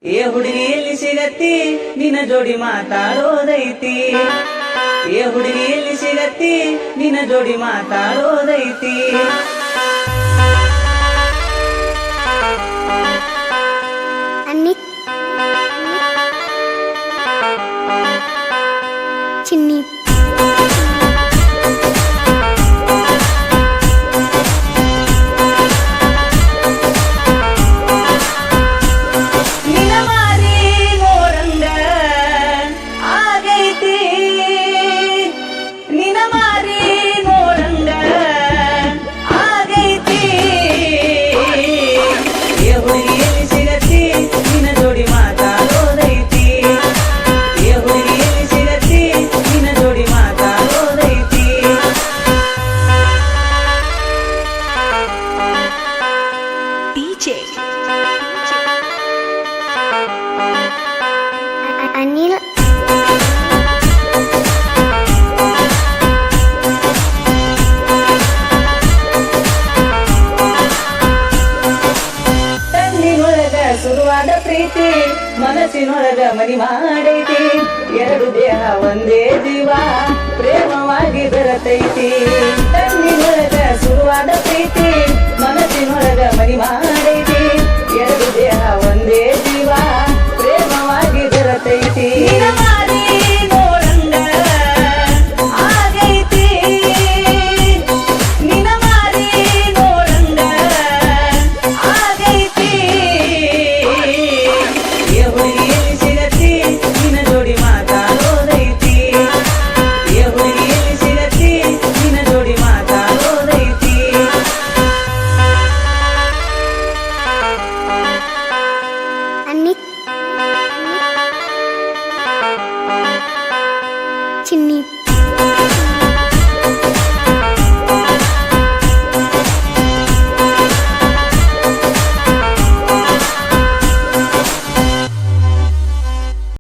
ಏ ಹುಡುಗಿ ಎಲ್ಲಿ ಸಿಗತ್ತಿ ನಿನ್ನ ಜೋಡಿ ಮಾತಾಡೋದೈತಿ. ಏ ಹುಡುಗಿ ಎಲ್ಲಿ ಸಿಗತ್ತಿ ನಿನ್ನ ಜೋಡಿ ಮಾತಾಡೋದೈತಿ. ಚಿನ್ನಿ ಅನಿಲ್ ತನ್ನಿನೊಳಗ ಶುರುವಾದ ಪ್ರೀತಿ ಮನಸ್ಸಿನೊಳಗ ಮನಿ ಮಾಡೈತಿ. ಎರಡು ದೇಹ ಒಂದೇ ಜೀವ ಪ್ರೇಮವಾಗಿ ಬೆರತೈತಿ. ತನ್ನಿನೊಳಗ ಶುರುವಾದ ಪ್ರೀತಿ ಮನಸ್ಸಿನೊಳಗ ಮನಿ ಮಾಡೈತಿ. ಎರಡು ದೇಹ ಒಂದೇ ಜೀವ ಪ್ರೇಮವಾಗಿ ಬೆರತೈತಿ. ಚಿನ್ನಿ